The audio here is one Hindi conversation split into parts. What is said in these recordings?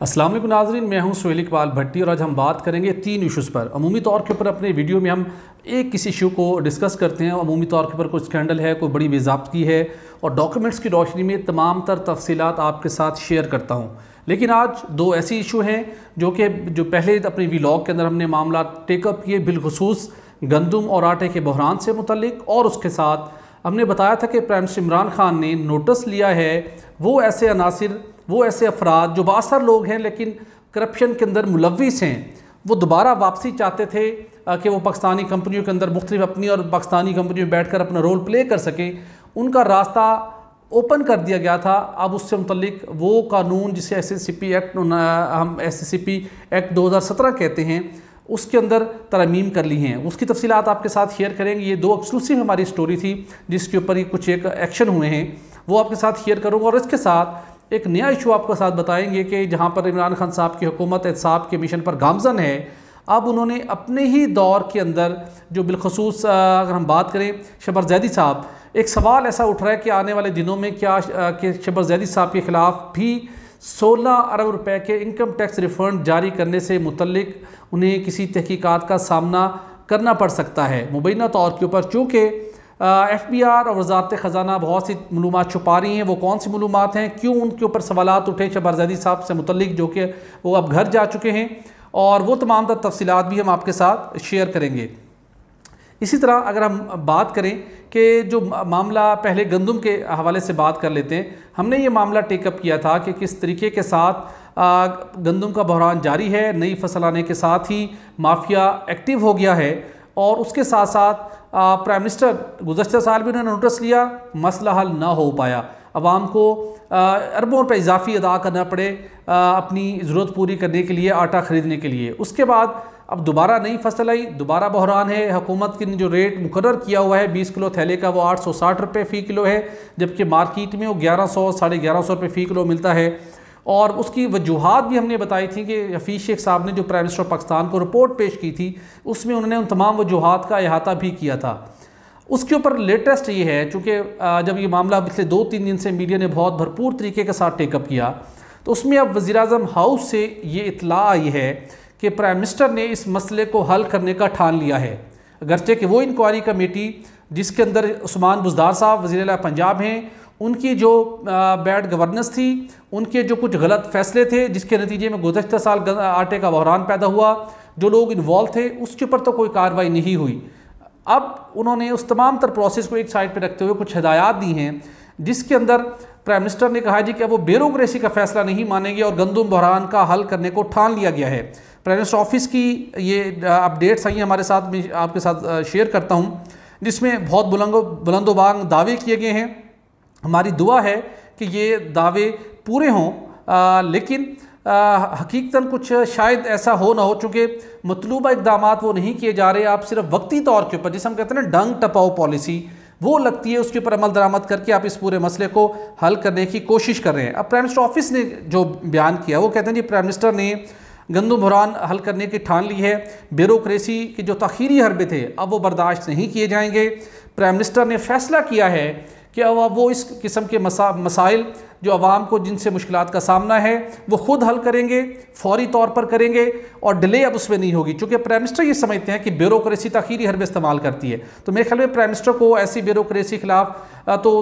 अस्सलाम वालेकुम नाज़रीन, मैं हूं सुहेल इकबाल भट्टी और आज हम बात करेंगे 3 इशूज़ पर। अमूमी तौर के ऊपर अपने वीडियो में हम एक किसी इशू को डिस्कस करते हैं। अमूमी तौर के ऊपर कोई स्कैंडल है, कोई बड़ी बेज़ाब्तगी है और डॉक्यूमेंट्स की रोशनी में तमाम तर तफसीलात आपके साथ शेयर करता हूँ। लेकिन आज 2 ऐसी इशू हैं जो पहले अपने व्लॉग के अंदर हमने मामला टेकअप किए, बिलखुसूस गंदम और आटे के बहरान से मुतल्लिक, और उसके साथ हमने बताया था कि प्राइम मिनिस्टर इमरान खान ने नोटिस लिया है वो ऐसे अनासिर, वो ऐसे अफराद जो बासर लोग हैं लेकिन करप्शन के अंदर मुलविस हैं, वो दोबारा वापसी चाहते थे कि वो पाकिस्तानी कंपनियों के अंदर मुख्तलिफ अपनी और पाकिस्तानी कंपनियों में बैठकर अपना रोल प्ले कर सकें। उनका रास्ता ओपन कर दिया गया था। अब उससे मुतल्लिक वो कानून जिसे SCCP एक्ट, हम SCCP एक्ट 2017 कहते हैं, उसके अंदर तरमीम कर ली हैं। उसकी तफसीलात आपके साथ शेयर करेंगे। ये 2 एक्सक्लूसिव हमारी स्टोरी थी जिसके ऊपर ये कुछ एक एक्शन हुए हैं, वो आपके साथ शेयर करूँगा। और इसके साथ एक नया इशू आपके साथ बताएंगे कि जहाँ पर इमरान खान साहब की हुकूमत एहतसाब के मिशन पर गामजन है। अब उन्होंने अपने ही दौर के अंदर जो बिलखसूस अगर हम बात करें शबर जैदी साहब, एक सवाल ऐसा उठ रहा है कि आने वाले दिनों में क्या कि शबर जैदी साहब के ख़िलाफ़ भी 16 अरब रुपए के इनकम टैक्स रिफ़ंड जारी करने से मुतल्लिक उन्हें किसी तहकीकात का सामना करना पड़ सकता है। मुबैना तौर के ऊपर चूँकि FBR और वज़ारत ख़जाना बहुत सी मालूमात छुपा रही हैं। वो कौन सी मालूमात हैं, क्यों उनके ऊपर सवालात उठे शबर जैदी साहब से मुतल्लिक, जो कि वो अब घर जा चुके हैं, और वो तमाम तफसीलात भी हम आपके साथ शेयर करेंगे। इसी तरह अगर हम बात करें कि जो मामला पहले गंदम के हवाले से बात कर लेते हैं। हमने ये मामला टेकअप किया था कि किस तरीके के साथ गंदम का बहरान जारी है। नई फसल आने के साथ ही माफिया एक्टिव हो गया है और उसके साथ साथ प्राइम मिनिस्टर गुज़श्ता साल भी उन्होंने नोटिस लिया, मसला हल ना हो पाया। अवाम को अरबों रुपये इजाफी अदा करना पड़े अपनी ज़रूरत पूरी करने के लिए, आटा ख़रीदने के लिए। उसके बाद अब दोबारा नई फसल आई, दोबारा बहरान है। हुकूमत की जो रेट मुकर्रर किया हुआ है 20 किलो थैले का, वो 860 रुपये फ़ी किलो है, जबकि मार्केट में वो 1100 साढ़े 1100 रुपये फ़ी किलो मिलता है। और उसकी वजूहात भी हमने बताई थी कि हफीज़ शेख साहब ने जो प्राइम मिनिस्टर पाकिस्तान को रिपोर्ट पेश की थी उसमें उन्होंने उन तमाम वजूहात का अहाता भी किया था। उसके ऊपर लेटेस्ट ये है, चूँकि जब ये मामला पिछले 2-3 दिन से मीडिया ने बहुत भरपूर तरीके के साथ टेकअप किया, तो उसमें अब वज़ीर-ए-आज़म हाउस से ये इत्तला आई है कि प्राइम मिनिस्टर ने इस मसले को हल करने का ठान लिया है। अगरचे कि वो इंक्वायरी कमेटी जिसके अंदर उस्मान बुज़दार साहब वज़ीर-ए-आला पंजाब हैं, उनकी जो बैड गवर्नेंस थी, उनके जो कुछ गलत फैसले थे जिसके नतीजे में गुज़श्ता साल आटे का बहरान पैदा हुआ, जो लोग इन्वॉल्व थे उसके ऊपर तो कोई कार्रवाई नहीं हुई। अब उन्होंने उस तमाम तर प्रोसेस को एक साइड पे रखते हुए कुछ हिदायत दी हैं जिसके अंदर प्राइम मिनिस्टर ने कहा जी कि वो ब्यूरोक्रेसी का फैसला नहीं मानेंगे और गंदम बहरान का हल करने को ठान लिया गया है। प्राइम मिनिस्टर ऑफिस की ये अपडेट्स आई हमारे साथ, मैं आपके साथ शेयर करता हूँ, जिसमें बहुत बुलंदोबांग दावे किए गए हैं। हमारी दुआ है कि ये दावे पूरे हों, लेकिन हकीकतन कुछ शायद ऐसा हो ना हो, चूँकि मतलूबा इक़दामात वो नहीं किए जा रहे। आप सिर्फ वक्ती तौर के ऊपर, जिसे हम कहते हैं ना डंग टपाओ पॉलिसी, वो लगती है, उसके ऊपर अमल दरामद करके आप इस पूरे मसले को हल करने की कोशिश कर रहे हैं। अब प्राइम मिनिस्टर ऑफिस ने जो बयान किया वो कहते हैं जी प्राइम मिनिस्टर ने गंदम बहरान हल करने की ठान ली है। ब्यूरोक्रेसी के जो तखीरी हरबे थे अब वो बर्दाश्त नहीं किए जाएंगे। प्राइम मिनिस्टर ने फैसला किया है कि अब वो इस किस्म के मसाइल जो आवाम को जिनसे मुश्किलात का सामना है वो खुद हल करेंगे, फौरी तौर पर करेंगे और डिले अब उसमें नहीं होगी। चूँकि प्राइम मिनिस्टर ये समझते हैं कि ब्यूरोक्रेसी तखीरी हरबे इस्तेमाल करती है, तो मेरे ख्याल में प्राइम मिनिस्टर को ऐसी ब्यूरोक्रेसी के खिलाफ तो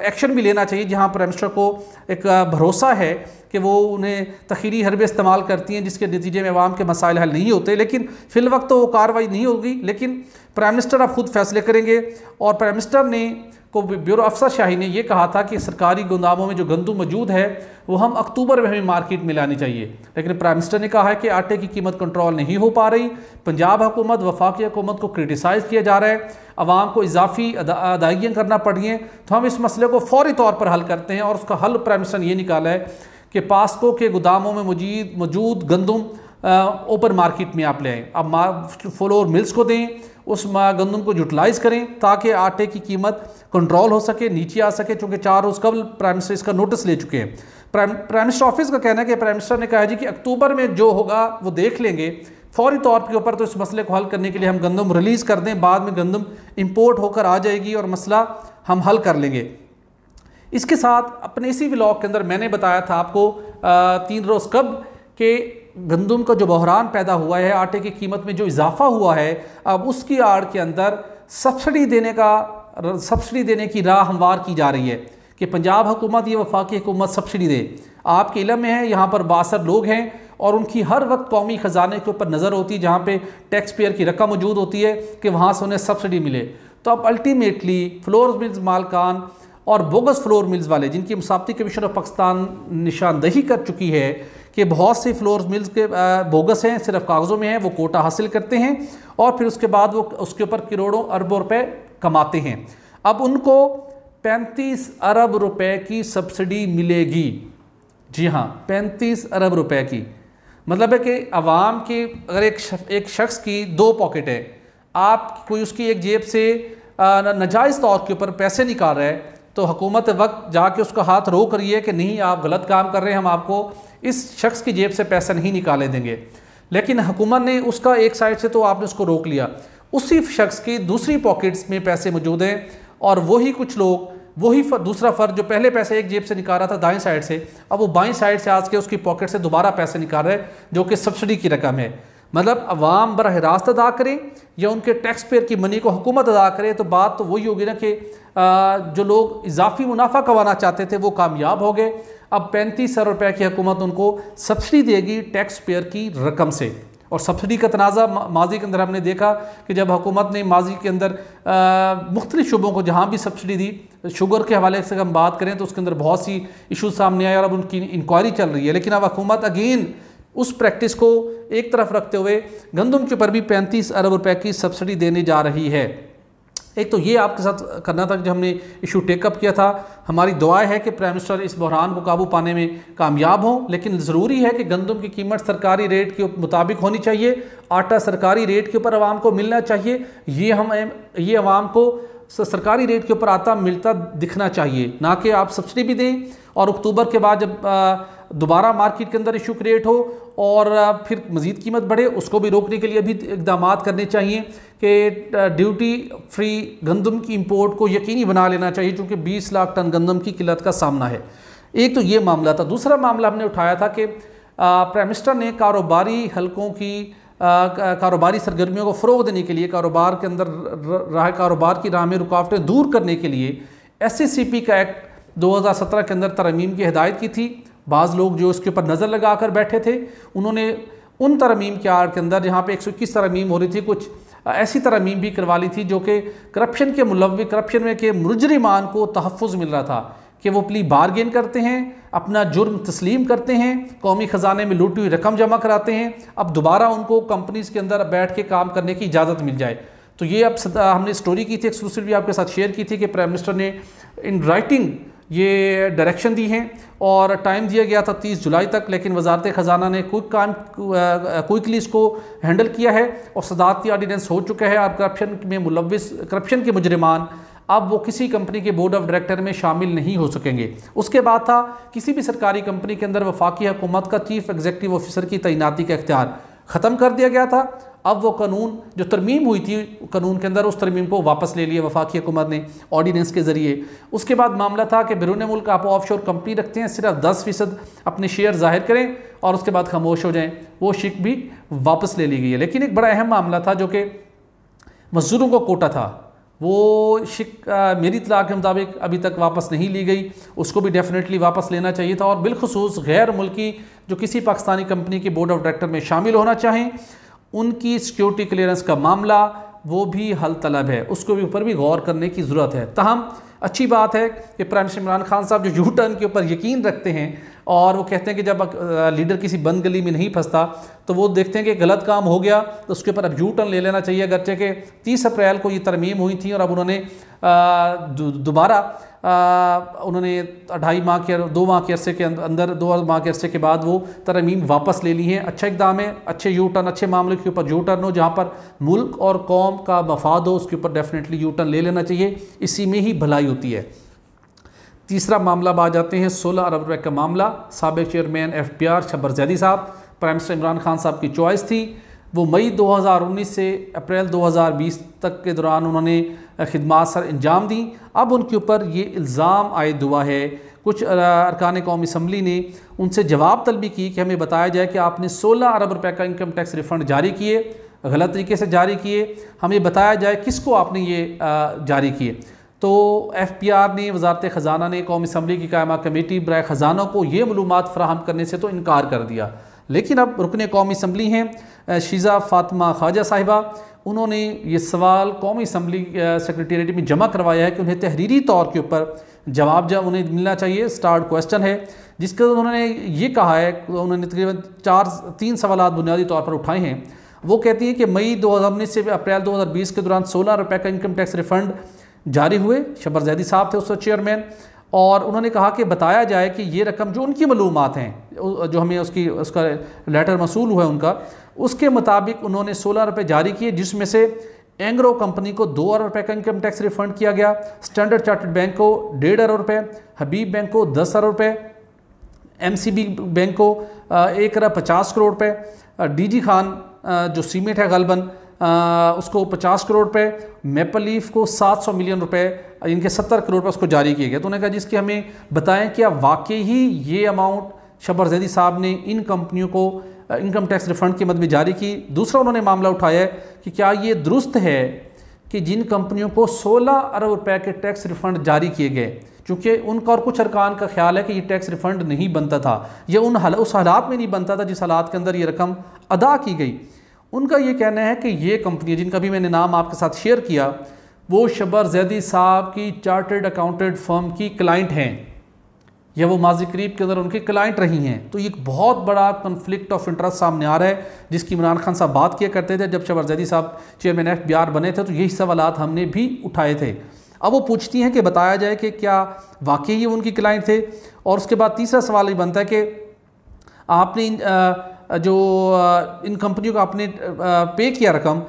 एक्शन भी लेना चाहिए जहाँ प्राइम मिनिस्टर को एक भरोसा है कि वो उन्हें तखीरी हरबे इस्तेमाल करती हैं जिसके नतीजे में आवाम के मसाइल हल नहीं होते। लेकिन फिल वक्त तो वो कार्रवाई नहीं होगी, लेकिन प्राइम मिनिस्टर अब खुद फैसले करेंगे। और प्राइम मिनिस्टर ने को ब्यूरो अफसर शाही ने यह कहा था कि सरकारी गोदामों में जो गंदम मौजूद है वो हम अक्टूबर में हमें मार्केट में लानी चाहिए, लेकिन प्राइम मिनिस्टर ने कहा है कि आटे की कीमत कंट्रोल नहीं हो पा रही। पंजाब हुकूमत, वफाकी हुकूमत को क्रिटिसाइज़ किया जा रहा है, आवाम को इजाफी अदायगियाँ करना पड़ रही हैं, तो हम इस मसले को फौरी तौर पर हल करते हैं। और उसका हल प्राइम मिनिस्टर ने ये निकाला है कि पास्को के गोदामों में मौजूद गंदम ओपन मार्केट में आप ले आएँ। अब फ्लोर मिल्स को दें, उस गंदम को यूटिलाइज़ करें ताकि आटे की कीमत कंट्रोल हो सके, नीचे आ सके। चूँकि 4 रोज़ कबल प्राइम मिनिस्टर इसका नोटिस ले चुके हैं। प्राइम मिनिस्टर ऑफिस का कहना है कि प्राइम मिनिस्टर ने कहा जी कि अक्टूबर में जो होगा वो देख लेंगे, फौरी तौर के ऊपर तो इस मसले को हल करने के लिए हम गंदम रिलीज़ कर दें, बाद में गंदम इंपोर्ट होकर आ जाएगी और मसला हम हल कर लेंगे। इसके साथ अपने इसी व्लॉग के अंदर मैंने बताया था आपको 3 रोज़ कब के गंदम का जो बहरान पैदा हुआ है, आटे की कीमत में जो इजाफा हुआ है, अब उसकी आड़ के अंदर सब्सिडी देने की राह हमवार की जा रही है कि पंजाब हुकूमत या वफाकी हुकूमत सब्सिडी दे। आपके इल्म में है यहाँ पर 62 लोग हैं और उनकी हर वक्त कौमी ख़जाने के ऊपर नज़र होती है, जहाँ पे टैक्स पेयर की रकम मौजूद होती है कि वहाँ से उन्हें सब्सिडी मिले। तो अब अल्टीमेटली फ्लोर मिल्स मालकान और बोगस फ्लोर मिल्स वाले, जिनकी मुसाफती कमीशन ऑफ पाकिस्तान निशानदही कर चुकी है कि बहुत से फ्लोर मिल्स के बोगस हैं, सिर्फ कागज़ों में हैं, वो कोटा हासिल करते हैं और फिर उसके बाद वो उसके ऊपर करोड़ों अरबों रुपए कमाते हैं। अब उनको 35 अरब रुपए की सब्सिडी मिलेगी। जी हाँ, 35 अरब रुपए की। मतलब है कि अवाम की अगर एक शख्स की 2 पॉकेट है, आप कोई उसकी एक जेब से नाजायज़ तौर के ऊपर पैसे निकाल रहा है, तो हुकूमत वक्त जाके उसका हाथ रोक रही है कि नहीं, आप गलत काम कर रहे हैं, हम आपको इस शख्स की जेब से पैसा नहीं निकाले देंगे। लेकिन हुकूमत ने उसका एक साइड से तो आपने उसको रोक लिया, उसी शख्स की दूसरी पॉकेट्स में पैसे मौजूद हैं और वही कुछ लोग वही दूसरा फ़र्द जो पहले पैसे एक जेब से निकाल रहा था दाएं साइड से, अब वो बाएं साइड से आज के उसकी पॉकेट से दोबारा पैसे निकाल रहे हैं जो कि सब्सिडी की रकम है। मतलब अवाम बरह रास्त अदा करें या उनके टैक्स पेयर की मनी को हुकूमत अदा करे, तो बात तो वही होगी ना कि जो लोग इजाफी मुनाफा कमाना चाहते थे वो कामयाब हो गए। अब 35 अरब रुपये की हुकूमत उनको सब्सिडी देगी टैक्स पेयर की रकम से। और सब्सिडी का तनाज़ा माजी के अंदर हमने देखा कि जब हुकूमत ने माजी के अंदर मुख्तलिफ शुबों को जहाँ भी सब्सिडी दी, शुगर के हवाले से हम बात करें तो उसके अंदर बहुत सी इशूज़ सामने आए और अब उनकी इंक्वायरी चल रही है। लेकिन अब हुकूमत अगेन उस प्रैक्टिस को एक तरफ रखते हुए गंदम के ऊपर भी 35 अरब रुपए की सब्सिडी देने जा रही है। एक तो ये आपके साथ करना था जब हमने इशू टेकअप किया था। हमारी दुआ है कि प्राइम मिनिस्टर इस बहरान को काबू पाने में कामयाब हों, लेकिन ज़रूरी है कि गंदम की कीमत सरकारी रेट के मुताबिक होनी चाहिए, आटा सरकारी रेट के ऊपर आवाम को मिलना चाहिए। ये आवाम को सरकारी रेट के ऊपर आटा मिलता दिखना चाहिए, ना कि आप सब्सिडी भी दें और अक्टूबर के बाद जब दोबारा मार्केट के अंदर इशू क्रिएट हो और फिर मज़ीद कीमत बढ़े, उसको भी रोकने के लिए भी इक़दाम करने चाहिए कि ड्यूटी फ्री गंदम की इंपोर्ट को यकीनी बना लेना चाहिए, क्योंकि 20 लाख टन गंदम की किल्लत का सामना है। एक तो ये मामला था। दूसरा मामला हमने उठाया था कि प्राइम मिनिस्टर ने कारोबारी हलकों की कारोबारी सरगर्मियों को फ़रोग़ देने के लिए, कारोबार के अंदर कारोबार की राह में रुकावटें दूर करने के लिए SCCP का एक्ट 2017 के अंदर तरमीम की हिदायत की थी। बाज़ लोग जो इसके ऊपर नज़र लगा कर बैठे थे, उन्होंने उन तरमीम के आड़ के अंदर जहाँ पे 121 तरमीम हो रही थी, कुछ ऐसी तरमीम भी करवा ली थी जो कि करप्शन के मुलव्विस, करप्शन में के मुजरिमान को तहफ़्फ़ुज़ मिल रहा था कि वो प्ली बारगेन करते हैं, अपना जुर्म तस्लीम करते हैं, कौमी ख़जाने में लूटी हुई रकम जमा कराते हैं, अब दोबारा उनको कंपनीज़ के अंदर बैठ के काम करने की इजाज़त मिल जाए। तो ये अब हमने स्टोरी की थी, एक्सक्लूसिवली आपके साथ शेयर की थी कि प्राइम मिनिस्टर ने इन राइटिंग ये डायरेक्शन दी हैं और टाइम दिया गया था 30 जुलाई तक, लेकिन वजारत ख़जाना ने क्विकली इसको हैंडल किया है और सदारती ऑर्डिनेंस हो चुका है। और करप्शन में मुलव्विस, करप्शन के मुजरिमान अब वो किसी कंपनी के बोर्ड ऑफ डायरेक्टर में शामिल नहीं हो सकेंगे। उसके बाद था किसी भी सरकारी कंपनी के अंदर वफाकी हुकूमत का चीफ एग्जीक्यूटिव ऑफिसर की तैनाती का इख्तियार ख़त्म कर दिया गया था। अब वो कानून जो तरमीम हुई थी कानून के अंदर, उस तरमीम को वापस ले लिया वफाकी हुकूमत ने ऑर्डिनेंस के ज़रिए। उसके बाद मामला था कि बैरून मुल्क आप ऑफशोर कंपनी रखते हैं, सिर्फ 10% अपने शेयर ज़ाहिर करें और उसके बाद खामोश हो जाएं, वो शिक भी वापस ले ली गई है। लेकिन एक बड़ा अहम मामला था जो कि मज़दूरों को कोटा था, वो शिक मेरी इत्तला के मुताबिक अभी तक वापस नहीं ली गई, उसको भी डेफिनेटली वापस लेना चाहिए था। और बिलखुसूस गैर मुल्की जो किसी पाकिस्तानी कंपनी के बोर्ड ऑफ डायरेक्टर में शामिल होना चाहें, उनकी सिक्योरिटी क्लियरेंस का मामला वो भी हल तलब है, उसको भी ऊपर भी गौर करने की ज़रूरत है। ताहम अच्छी बात है कि प्राइम मिनिस्टर इमरान खान साहब जो यू टर्न के ऊपर यकीन रखते हैं और वो कहते हैं कि जब लीडर किसी बंद गली में नहीं फंसता तो वो देखते हैं कि गलत काम हो गया तो उसके ऊपर अब यू टर्न ले लेना चाहिए। अगरचे कि 30 अप्रैल को ये तरमीम हुई थी और अब उन्होंने दोबारा उन्होंने 2.5 माह के 2 माह के अरसे के अंदर 2 माह के अरसे के बाद वो तरमीम वापस ले ली हैं। अच्छा इक़दाम है, अच्छे यू टर्न, अच्छे मामले के ऊपर यू टर्न हो, जहाँ पर मुल्क और कौम का मफाद हो, उसके ऊपर डेफिनेटली यू टर्न ले लेना चाहिए, इसी में ही भलाई होती है। तीसरा मामला आ जाते हैं 16 अरब रुपये का मामला। साबिक चेयरमैन FPR शब्बर ज़ैदी साहब, प्राइम मिनिस्टर इमरान खान साहब की चॉइस थी, वो मई 2019 से अप्रैल 2020 तक के दौरान उन्होंने खिदमात सर अंजाम दी। अब उनके ऊपर ये इल्ज़ाम आयद हुआ है, कुछ अरकान कौमी असम्बली ने उनसे जवाब तलबी की कि हमें बताया जाए कि आपने 16 अरब रुपए का इनकम टैक्स रिफ़ंड जारी किए, गलत तरीके से जारी किए, हमें बताया जाए किसको आपने ये जारी किए। तो FPR ने, वजारत ख़जाना ने कौमी असम्बली की कायमा कमेटी बराए ख़जाना को ये मालूमात फ़राहम करने से तो इनकार कर दिया। लेकिन अब रुकने कौमी असम्बली हैं शीज़ा फ़ातिमा ख्वाजा साहिबा, उन्होंने ये सवाल कौमी असम्बली सेक्रेटेरिएट में जमा करवाया है कि उन्हें तहरीरी तौर के ऊपर जवाब जब उन्हें मिलना चाहिए। स्टार्ट क्वेश्चन है जिसका उन्होंने ये कहा है, उन्होंने तकरीबन 3 सवालात बुनियादी तौर पर उठाए हैं। वो कहती हैं कि मई 2019 से अप्रैल 2020 के दौरान 16 रुपये का इनकम टैक्स रिफ़ंड जारी हुए। शबर जैदी साहब थे उसका चेयरमैन, और उन्होंने कहा कि बताया जाए कि ये रकम जो उनकी मालूमात हैं, जो हमें उसका लेटर मसूल हुआ है उनका, उसके मुताबिक उन्होंने 16 रुपये जारी किए, जिसमें से एंग्रो कंपनी को 2 अरब रुपये का इनकम टैक्स रिफ़ंड किया गया, स्टैंडर्ड चार्टर्ड बैंक को 1.5 अरब रुपये, हबीब बैंक को 10 अरब रुपये, MCB बैंक को 1 अरब 50 करोड़ रुपये, DG खान जो सीमेंट है गलबन उसको 50 करोड़ रुपए, मेपल लीफ को 700 मिलियन रुपए, इनके 70 करोड़ रुपए उसको जारी किए गए। तो उन्होंने कहा जिसकी हमें बताएं कि अब वाकई ही ये अमाउंट शबर जैदी साहब ने इन कंपनियों को इनकम टैक्स रिफ़ंड की मद में जारी की। दूसरा उन्होंने मामला उठाया है कि क्या ये दुरुस्त है कि जिन कंपनियों को 16 अरब रुपए के टैक्स रिफ़ंड जारी किए गए, क्योंकि उनका और कुछ अरकान का ख्याल है कि ये टैक्स रिफ़ंड नहीं बनता था, ये उस हालात में नहीं बनता था जिस हालात के अंदर ये रकम अदा की गई। उनका ये कहना है कि ये कंपनी जिनका भी मैंने नाम आपके साथ शेयर किया, वो शबर जैदी साहब की चार्टर्ड अकाउंटेंट फर्म की क्लाइंट हैं, या वो माजी करीब के अंदर उनके क्लाइंट रही हैं। तो ये एक बहुत बड़ा कन्फ्लिक्ट ऑफ इंटरेस्ट सामने आ रहा है, जिसकी इमरान खान साहब बात किया करते थे जब शबर जैदी साहब चेयरमैन FPR बने थे। तो यही सवालात हमने भी उठाए थे। अब वो पूछती हैं कि बताया जाए कि क्या वाकई ये उनकी क्लाइंट थे। और उसके बाद तीसरा सवाल ये बनता है कि आपने जो इन कंपनियों को आपने पे किया रकम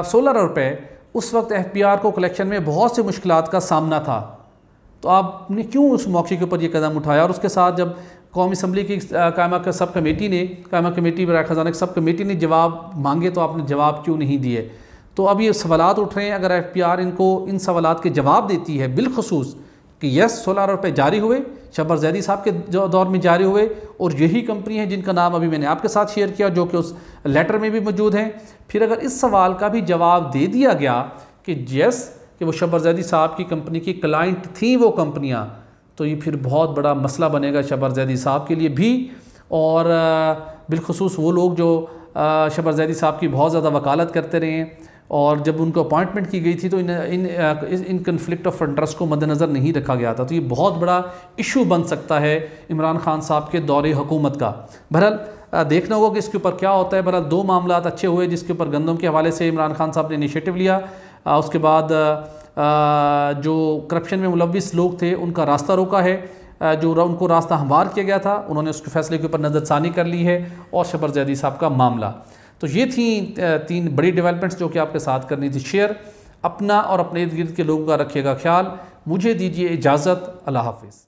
16 अरब रुपये, उस वक्त FPR को कलेक्शन में बहुत से मुश्किलात का सामना था, तो आपने क्यों उस मौके के ऊपर ये कदम उठाया। और उसके साथ जब कौमी असम्बली की कायमा सब कमेटी बराए ख़जाना की सब कमेटी ने जवाब मांगे तो आपने जवाब क्यों नहीं दिए। तो अब ये सवालात उठ रहे हैं, अगर FPR इनको इन सवालात के जवाब देती है बिलखसूस कि यस 16 अरब रुपये जारी हुए, शबर जैदी साहब के दौर में जारी हुए, और यही कंपनी है जिनका नाम अभी मैंने आपके साथ शेयर किया जो कि उस लेटर में भी मौजूद हैं, फिर अगर इस सवाल का भी जवाब दे दिया गया कि यस कि वो शबर जैदी साहब की कंपनी की क्लाइंट थी वो कंपनियां, तो ये फिर बहुत बड़ा मसला बनेगा शबर जैदी साहब के लिए भी, और बिलखसूस वो लोग जो शबर जैदी साहब की बहुत ज़्यादा वकालत करते रहे हैं, और जब उनको अपॉइंटमेंट की गई थी तो इन कन्फ्लिक्ट ऑफ इंटरेस्ट को मद्देनज़र नहीं रखा गया था। तो ये बहुत बड़ा इशू बन सकता है इमरान खान साहब के दौरे हुकूमत का। बहरहाल देखना होगा कि इसके ऊपर क्या होता है। बहरहाल 2 मामलात अच्छे हुए जिसके ऊपर गंदम के हवाले से इमरान खान साहब ने इनिशिएटिव लिया, उसके बाद जो करप्शन में मुलविस लोग थे उनका रास्ता रोका है, जो उनको रास्ता हमवार किया गया था उन्होंने उसके फैसले के ऊपर नज़रसानी कर ली है, और शबर जैदी साहब का मामला। तो ये थी 3 बड़ी डेवलपमेंट्स जो कि आपके साथ करनी थी शेयर। अपना और अपने इर्द गिर्द के लोगों का रखिएगा ख्याल। मुझे दीजिए इजाज़त। अल्लाह हाफिज़।